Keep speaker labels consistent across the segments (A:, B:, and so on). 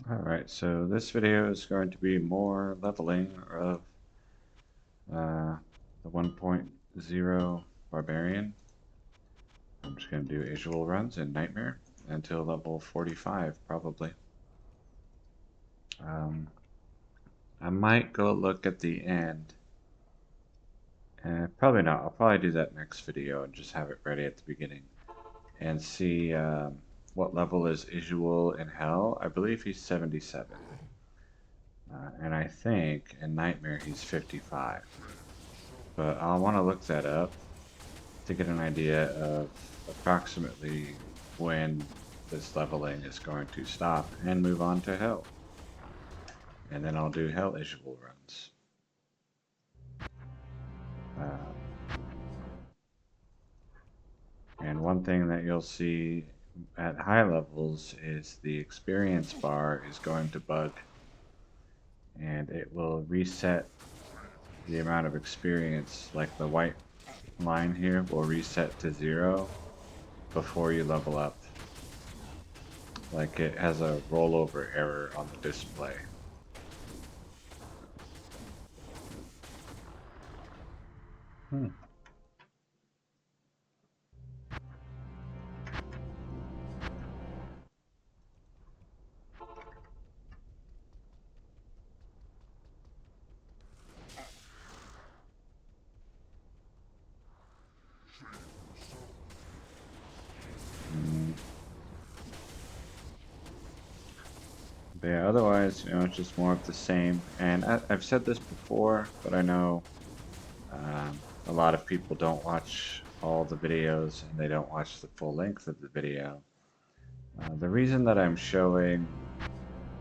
A: Alright, so this video is going to be more leveling of the 1.0 Barbarian. I'm just going to do Izual runs in Nightmare until level 45, probably. I might go look at the end. Probably not. I'll probably do that next video and just have it ready at the beginning. And see what level is Izual in Hell. I believe he's 77. And I think in Nightmare he's 55. But I'll want to look that up to get an idea of approximately when this leveling is going to stop and move on to Hell. And then I'll do Hell Izual runs. And one thing that you'll see at high levels is the experience bar is going to bug, and it will reset the amount of experience, like the white line here will reset to 0 before you level up. Like it has a rollover error on the display. But yeah, otherwise, it's just more of the same. And I've said this before, but I know a lot of people don't watch all the videos and they don't watch the full length of the video. The reason that I'm showing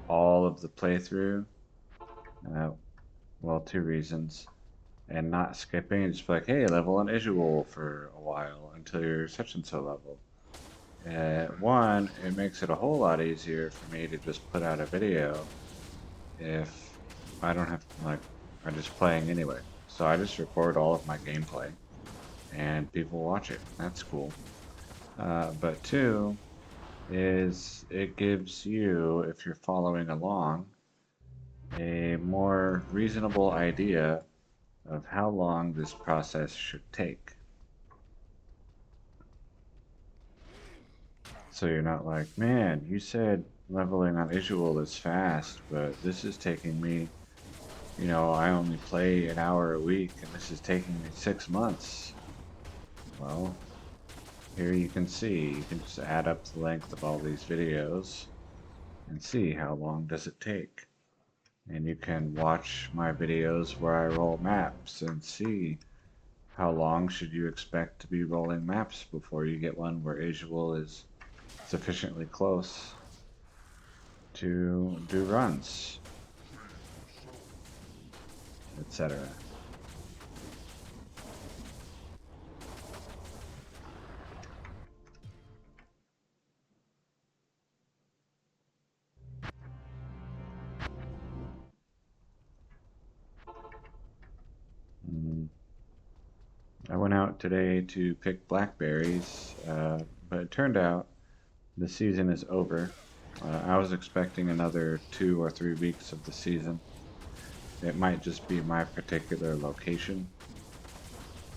A: all of the playthrough, well, two reasons, and not skipping, just like, hey, level on Izual for a while until you're such and so level. One, it makes it a whole lot easier for me to just put out a video if I don't have to, like, I'm just playing anyway. So I just record all of my gameplay and people watch it. That's cool. But two is it gives you, if you're following along, a more reasonable idea of how long this process should take. So you're not like, man, you said leveling on Izual is fast, but this is taking me, I only play an hour a week and this is taking me 6 months. Well, here you can see, you can just add up the length of all these videos and see how long does it take. And you can watch my videos where I roll maps and see how long should you expect to be rolling maps before you get one where Izual is sufficiently close to do runs, etc. I went out today to pick blackberries, but it turned out the season is over. I was expecting another 2 or 3 weeks of the season. It might just be my particular location.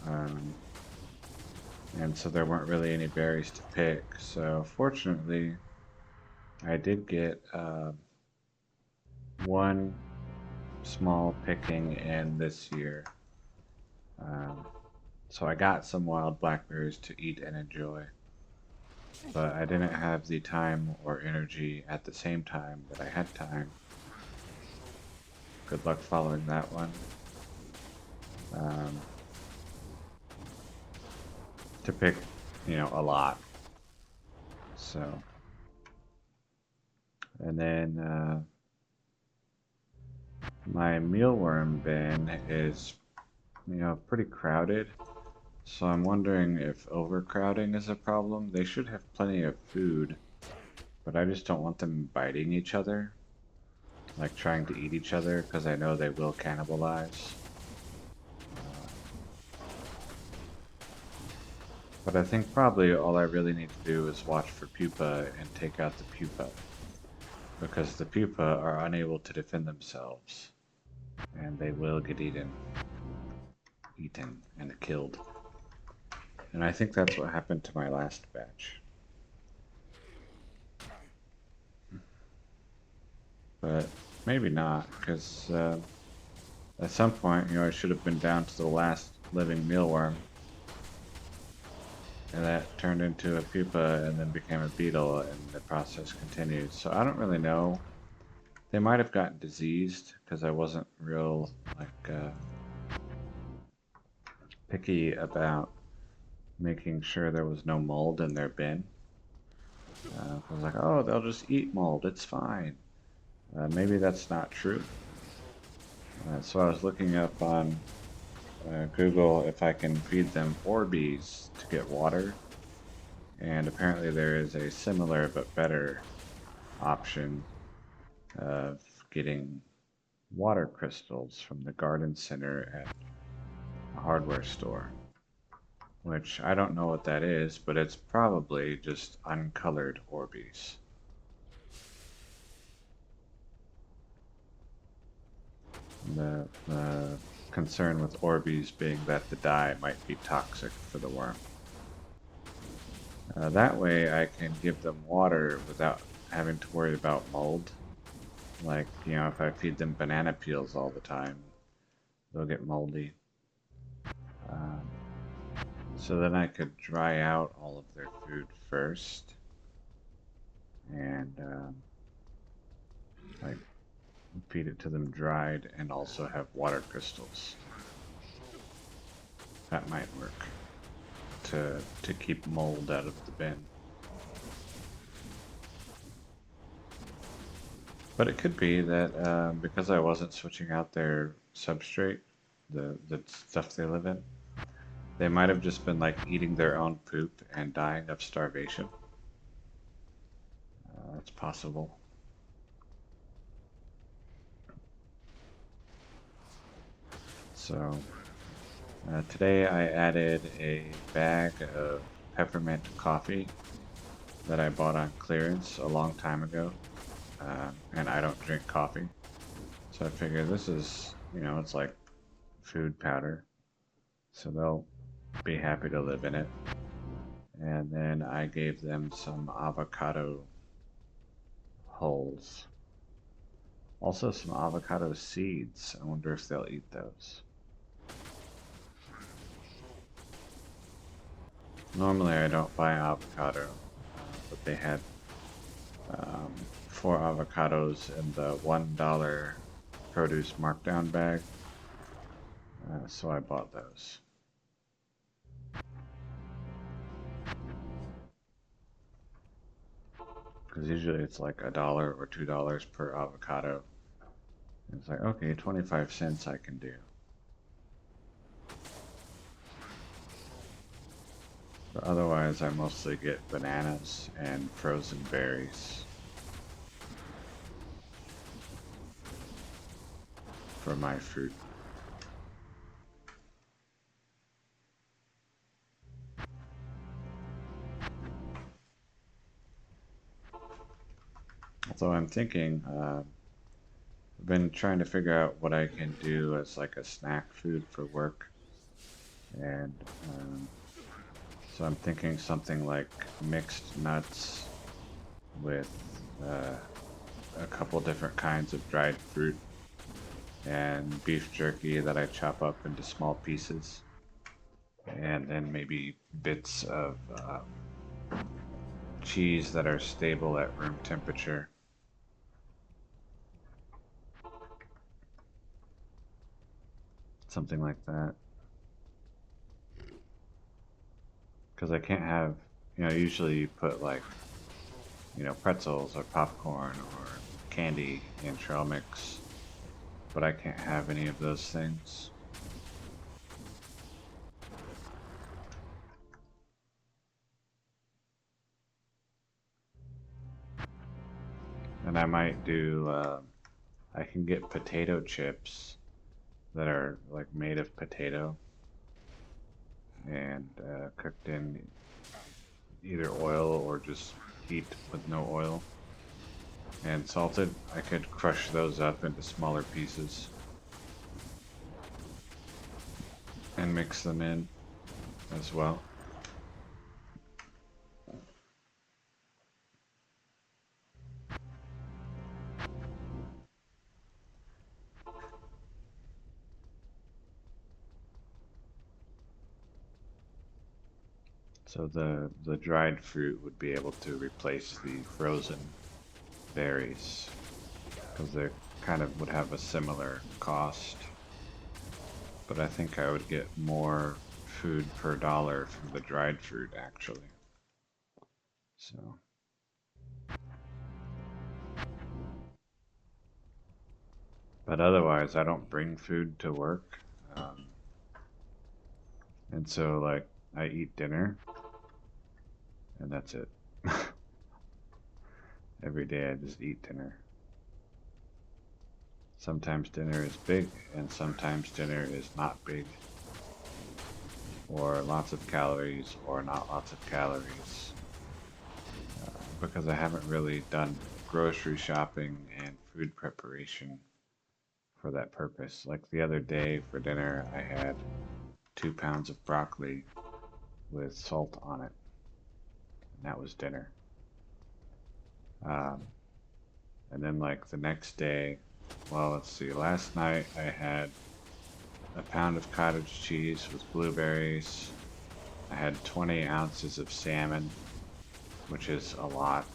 A: And so there weren't really any berries to pick. So fortunately, I did get one small picking in this year. So I got some wild blackberries to eat and enjoy. But I didn't have the time or energy at the same time that I had time. Good luck following that one. To pick, a lot. So, and then my mealworm bin is, pretty crowded. So I'm wondering if overcrowding is a problem. They should have plenty of food, but I just don't want them biting each other, like trying to eat each other, because I know they will cannibalize. But I think probably all I really need to do is watch for pupa and take out the pupa. because the pupa are unable to defend themselves, and they will get eaten and killed. And I think that's what happened to my last batch. But maybe not, because at some point, I should have been down to the last living mealworm. And that turned into a pupa and then became a beetle, and the process continued. So I don't really know. They might have gotten diseased because I wasn't real picky about making sure there was no mold in their bin. I was like, oh, they'll just eat mold. It's fine. Maybe that's not true. So I was looking up on Google if I can feed them Orbeez to get water. And apparently there is a similar but better option of getting water crystals from the garden center at a hardware store. Which I don't know what that is, but it's probably just uncolored Orbeez. The concern with Orbeez being that the dye might be toxic for the worm. That way I can give them water without having to worry about mold. Like, if I feed them banana peels all the time, they'll get moldy. So then I could dry out all of their food first and like feed it to them dried and also have water crystals. That might work to keep mold out of the bin. But it could be that because I wasn't switching out their substrate, the stuff they live in, they might have just been like eating their own poop and dying of starvation. That's possible. So today I added a bag of peppermint coffee that I bought on clearance a long time ago. And I don't drink coffee. So I figure this is, it's like food powder. So they'll be happy to live in it. And then I gave them some avocado hulls. Also some avocado seeds. I wonder if they'll eat those. Normally I don't buy avocado, but they had 4 avocados in the $1 produce markdown bag, so I bought those. Because usually it's like $1 or $2 per avocado. And it's like, okay, 25 cents I can do. But otherwise, I mostly get bananas and frozen berries for my fruit. So I'm thinking, I've been trying to figure out what I can do as like a snack food for work. And so I'm thinking something like mixed nuts with a couple different kinds of dried fruit and beef jerky that I chop up into small pieces. And then maybe bits of cheese that are stable at room temperature. Something like that. Because I can't have, usually you put like, pretzels or popcorn or candy in trail mix, but I can't have any of those things. And I might do, I can get potato chips that are like made of potato and cooked in either oil or just heat with no oil. and salted, I could crush those up into smaller pieces and mix them in as well. So the dried fruit would be able to replace the frozen berries because they kind of would have a similar cost. But I think I would get more food per dollar from the dried fruit actually. So, but otherwise I don't bring food to work. Um, and so like I eat dinner and that's it. Every day I just eat dinner. Sometimes dinner is big and sometimes dinner is not big. Or lots of calories or not lots of calories. Because I haven't really done grocery shopping and food preparation for that purpose. Like the other day for dinner, I had 2 pounds of broccoli with salt on it, and that was dinner. Um, and then, like the next day, well, let's see, last night I had a pound of cottage cheese with blueberries. I had 20 ounces of salmon, which is a lot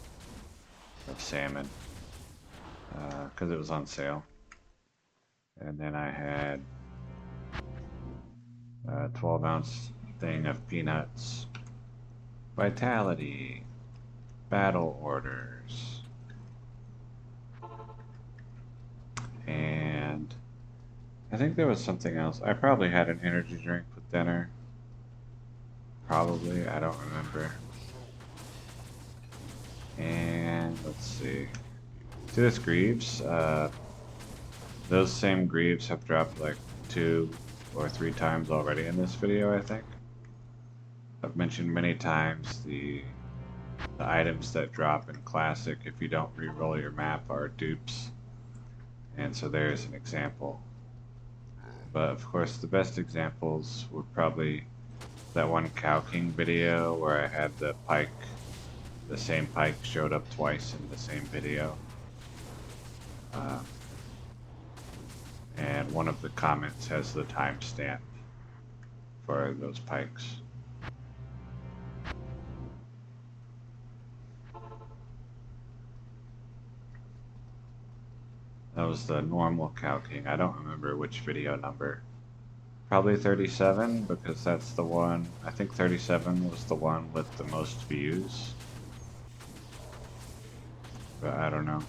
A: of salmon because it was on sale. And then I had a 12-ounce thing of peanuts. Vitality. Battle orders. And I think there was something else. I probably had an energy drink with dinner. Probably, I don't remember. And let's see. See this Greaves? Those same Greaves have dropped like 2 or 3 times already in this video, I think. I've mentioned many times the items that drop in Classic if you don't re-roll your map are dupes. And so there's an example. But of course the best examples were probably that one Cow King video where I had the pike, the same pike showed up twice in the same video. And one of the comments has the timestamp for those pikes. That was the normal Cow King. I don't remember which video number. Probably 37 because that's the one. I think 37 was the one with the most views. But I don't know.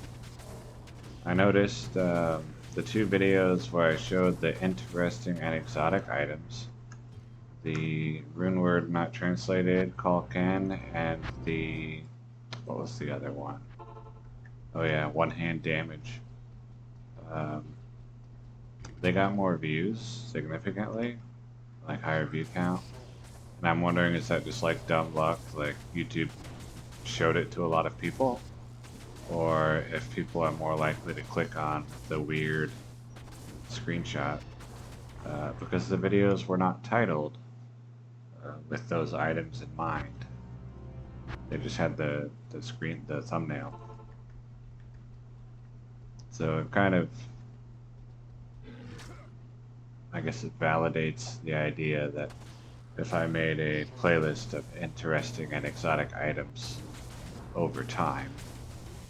A: I noticed the 2 videos where I showed the interesting and exotic items, the rune word not translated, Kalkan, and the, what was the other one? Oh yeah, one hand damage. They got more views significantly, like higher view count. And I'm wondering, is that just like dumb luck, like YouTube showed it to a lot of people? Or if people are more likely to click on the weird screenshot because the videos were not titled with those items in mind. They just had the thumbnail. So it kind of, I guess it validates the idea that if I made a playlist of interesting and exotic items over time,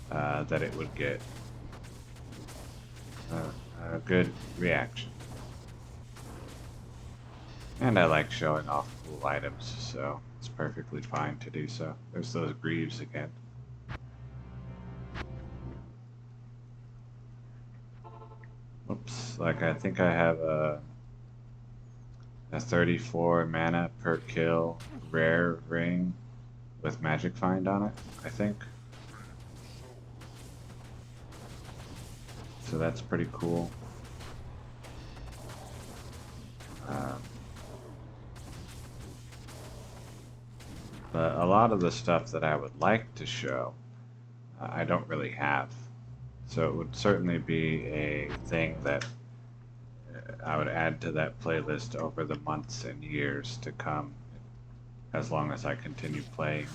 A: that it would get a good reaction. And I like showing off cool items, so it's perfectly fine to do so. There's those Greaves again. Oops, like I think I have a 34 mana per kill rare ring with Magic Find on it, I think. So that's pretty cool. But a lot of the stuff that I would like to show, I don't really have. So it would certainly be a thing that I would add to that playlist over the months and years to come, as long as I continue playing.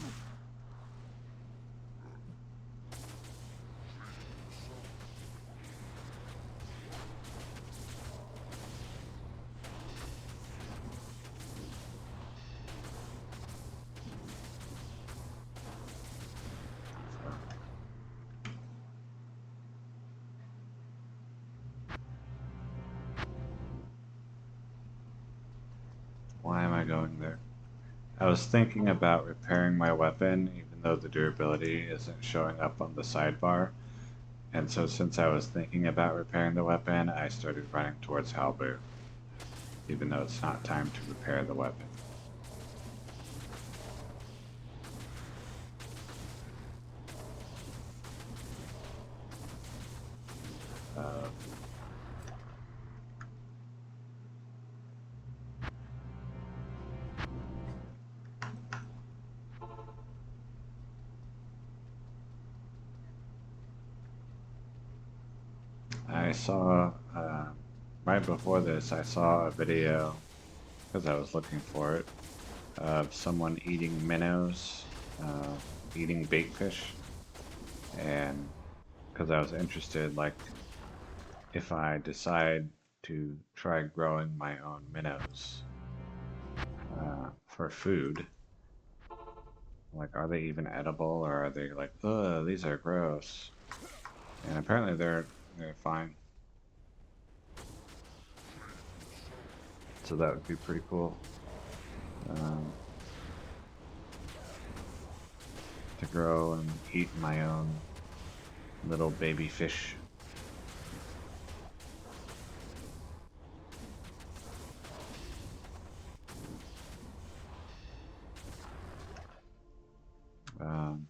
A: Why am I going there? I was thinking about repairing my weapon, even though the durability isn't showing up on the sidebar. And so since I was thinking about repairing the weapon, I started running towards Halberd, even though it's not time to repair the weapon. Uh, I saw, right before this, I saw a video, because I was looking for it, of someone eating minnows, eating bait fish, and because I was interested, like, if I decide to try growing my own minnows for food, like, are they even edible, or are they like, ugh, these are gross? And apparently they're fine. So that would be pretty cool. Um, to grow and eat my own little baby fish. Um,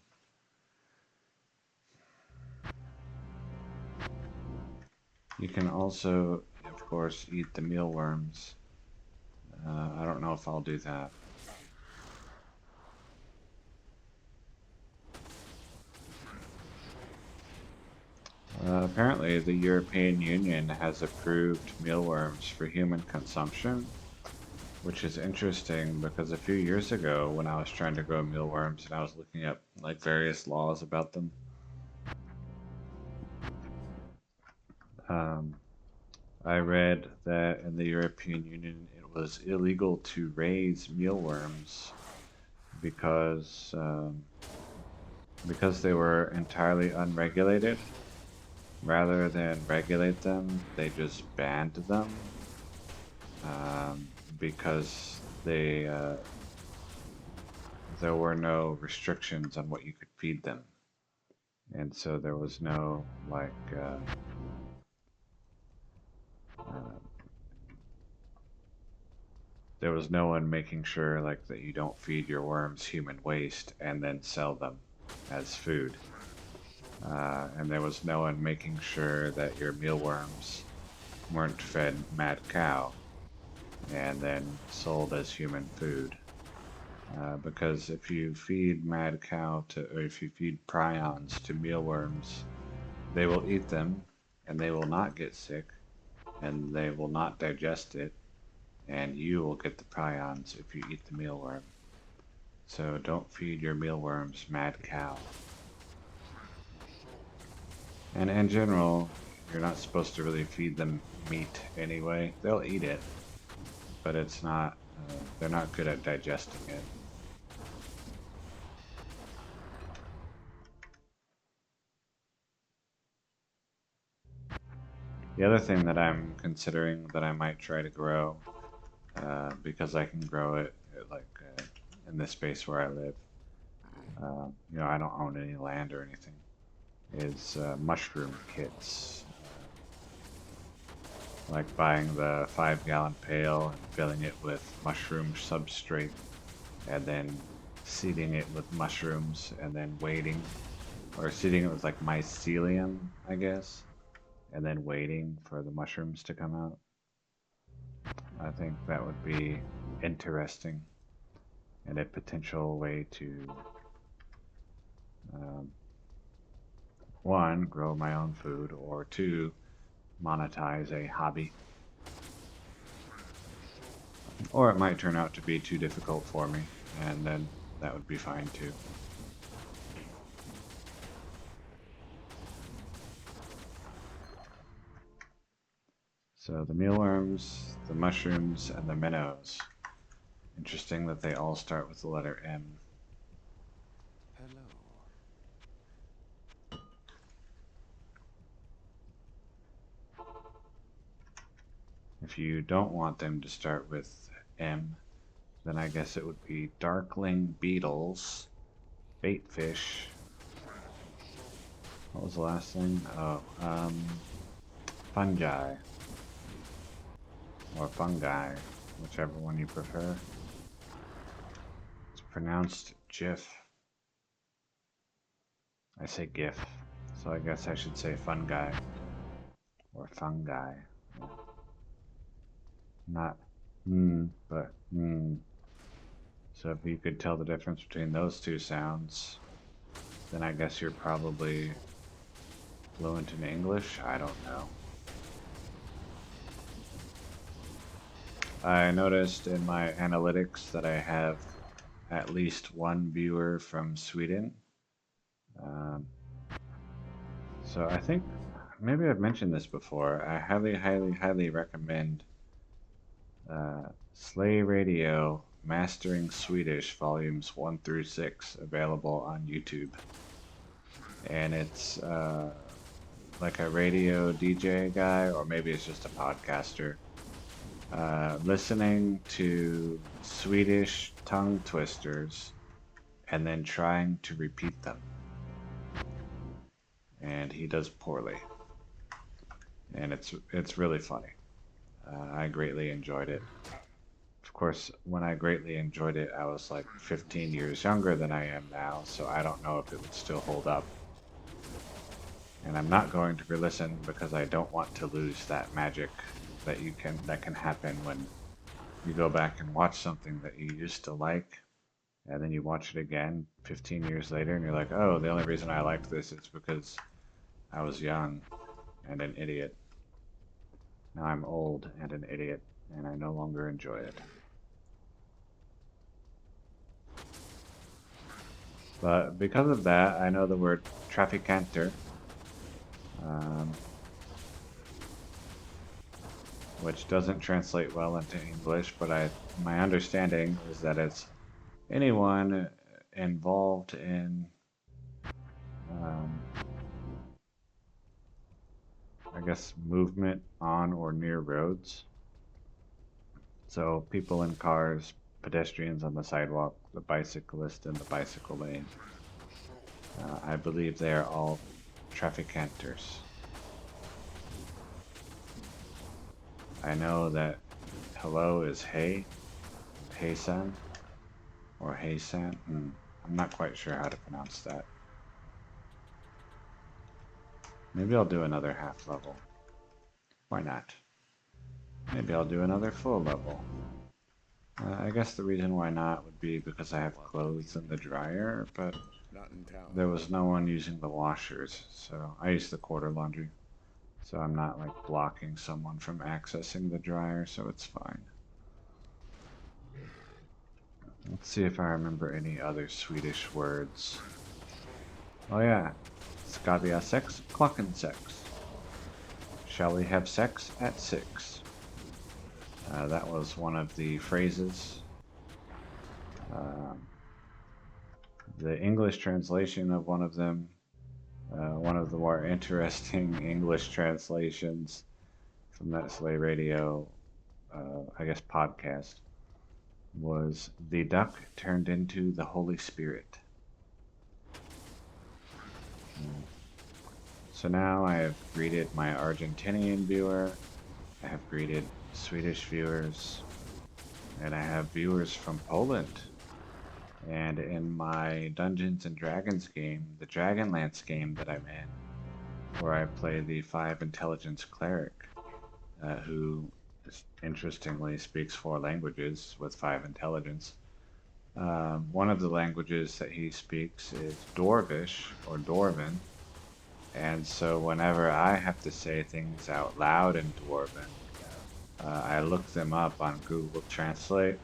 A: you can also, of course, eat the mealworms. I don't know if I'll do that. Apparently, the European Union has approved mealworms for human consumption, which is interesting because a few years ago, when I was trying to grow mealworms and I was looking up like various laws about them, um, I read that in the European Union it was illegal to raise mealworms because because they were entirely unregulated. Rather than regulate them, they just banned them um, because there were no restrictions on what you could feed them, and so there was no like uh, there was no one making sure like that you don't feed your worms human waste and then sell them as food. And there was no one making sure that your mealworms weren't fed mad cow and then sold as human food. Because if you feed mad cow to, or if you feed prions to mealworms, they will eat them and they will not get sick and they will not digest it, and you will get the prions if you eat the mealworm. So don't feed your mealworms mad cow. And in general, you're not supposed to really feed them meat anyway. They'll eat it, but it's not, they're not good at digesting it. The other thing that I'm considering that I might try to grow, because I can grow it like in the space where I live. You know, I don't own any land or anything. Is mushroom kits, like buying the 5-gallon pail and filling it with mushroom substrate, and then seeding it with mushrooms, and then waiting, or seeding it with like mycelium, I guess, and then waiting for the mushrooms to come out. I think that would be interesting and a potential way to um, one, grow my own food, or two, monetize a hobby. Or it might turn out to be too difficult for me, and then that would be fine too. So the mealworms, the mushrooms, and the minnows. Interesting that they all start with the letter M.
B: Hello.
A: If you don't want them to start with M, then I guess it would be darkling beetles, baitfish. What was the last thing? Oh, fungi. Or fungi, whichever one you prefer. It's pronounced GIF. I say GIF, so I guess I should say fungi. Or fungi. Yeah. Not but So if you could tell the difference between those two sounds, then I guess you're probably fluent in English? I don't know. I noticed in my analytics that I have at least one viewer from Sweden. Um, so I think maybe I've mentioned this before. I highly, highly, highly recommend Slay Radio Mastering Swedish Volumes 1 through 6 available on YouTube. And it's like a radio DJ guy, or maybe it's just a podcaster, listening to Swedish tongue twisters and then trying to repeat them. And he does poorly. And it's really funny. I greatly enjoyed it. Of course, when I greatly enjoyed it, I was like 15 years younger than I am now, so I don't know if it would still hold up. And I'm not going to re-listen because I don't want to lose that magic that can happen when you go back and watch something that you used to like, and then you watch it again 15 years later, and you're like, oh, the only reason I liked this is because I was young and an idiot. Now I'm old and an idiot, and I no longer enjoy it. But because of that, I know the word traficanter, um, which doesn't translate well into English, but my understanding is that it's anyone involved in, um, I guess, movement on or near roads. So people in cars, pedestrians on the sidewalk, the bicyclist in the bicycle lane. I believe they are all traficanters. I know that hello is hey, hey san, or hey san. I'm not quite sure how to pronounce that. Maybe I'll do another half level. Why not? Maybe I'll do another full level. I guess the reason why not would be because I have clothes in the dryer, but
B: Not in town.
A: there was no one using the washers, so I use the quarter laundry. So I'm not like blocking someone from accessing the dryer, so it's fine. Let's see if I remember any other Swedish words. Oh yeah, ska vi ha sex? Klockan sex. Shall we have sex at 6? That was one of the phrases. The English translation of one of them, one of the more interesting English translations from that Slay Radio, I guess, podcast, was the duck turned into the Holy Spirit. So now I have greeted my Argentinian viewer, I have greeted Swedish viewers, and I have viewers from Poland. And in my Dungeons and Dragons game, the Dragonlance game that I'm in, where I play the 5 intelligence cleric, who interestingly speaks 4 languages with 5 intelligence. One of the languages that he speaks is Dwarvish, or Dwarven, And so whenever I have to say things out loud in Dwarven, I look them up on Google Translate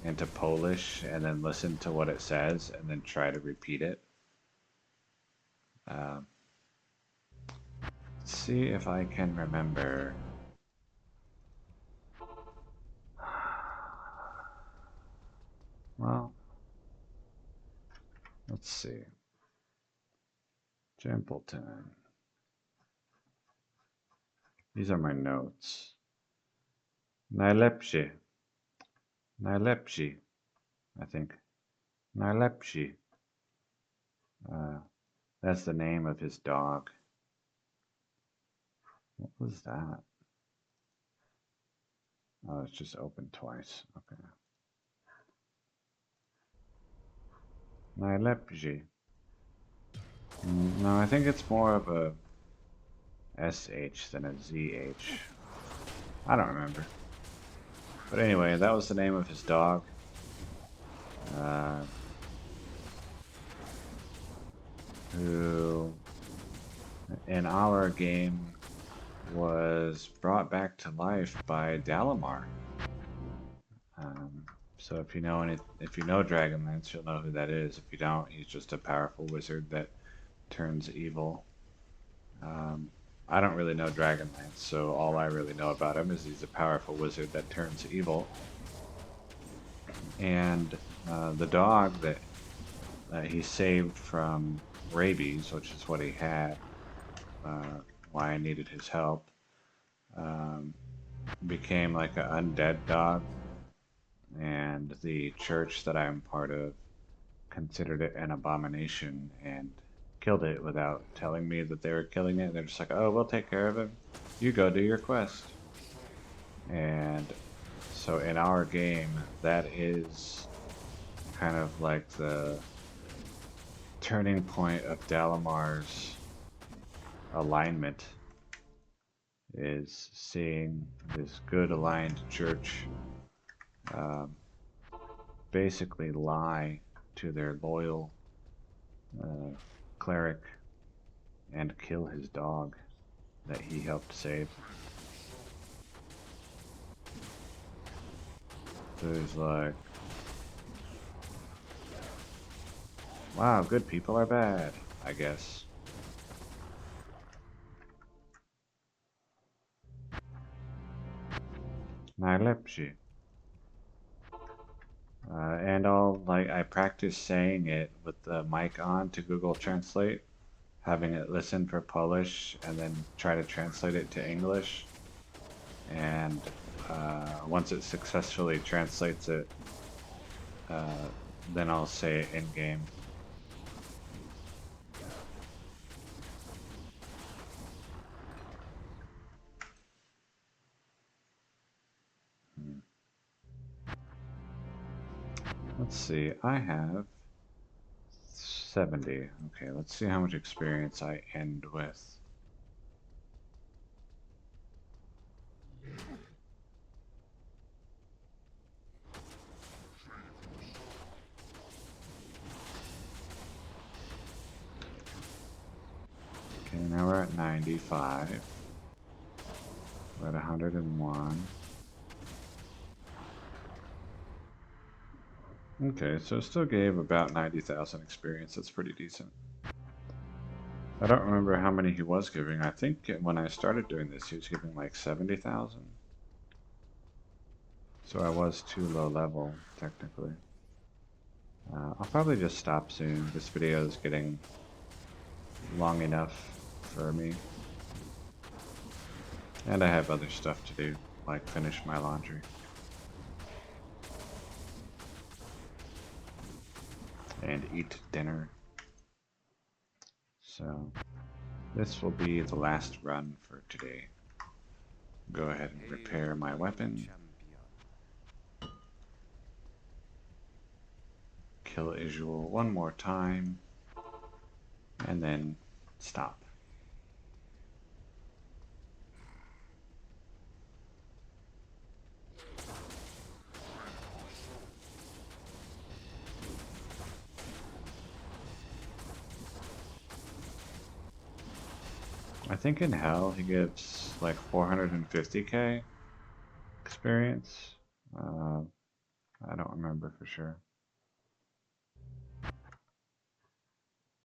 A: into Polish and then listen to what it says and then try to repeat it. Um, see if I can remember. Well, let's see. Templeton. These are my notes. Najlepszy. Najlepszy, I think. Najlepszy. That's the name of his dog. What was that? Oh, it's just open twice. Okay. Najlepszy. No, I think it's more of a SH than a ZH. I don't remember. But anyway, that was the name of his dog. Who, in our game, was brought back to life by Dalamar. So if you know Dragonlance, you'll know who that is. If you don't, he's just a powerful wizard that turns evil. I don't really know Dragonlance, so all I really know about him is he's a powerful wizard that turns evil. And the dog that he saved from rabies, which is what he had, why I needed his help, became like an undead dog. And the church that I'm part of considered it an abomination and killed it without telling me that they were killing it. They're just like, oh, we'll take care of him. You go do your quest. And so in our game, that is kind of like the turning point of Dalamar's alignment, is seeing this good aligned church basically lie to their loyal cleric and kill his dog that he helped save. So he's like, wow, good people are bad, I guess. Najlepszy. And I practice saying it with the mic on to Google Translate, having it listen for Polish and then try to translate it to English. And once it successfully translates it, then I'll say it in game. Let's see, I have 70. Okay, let's see how much experience I end with. Okay, now we're at 95. We're at 101. Okay, so it still gave about 90,000 experience. That's pretty decent. I don't remember how many he was giving. I think when I started doing this, he was giving like 70,000. So I was too low level, technically. I'll probably just stop soon. This video is getting long enough for me. And I have other stuff to do, like finish my laundry. And eat dinner. So this will be the last run for today. Go ahead and repair my weapon. Kill Izual one more time. And then stop. I think in Hell he gives like 450k experience. I don't remember for sure.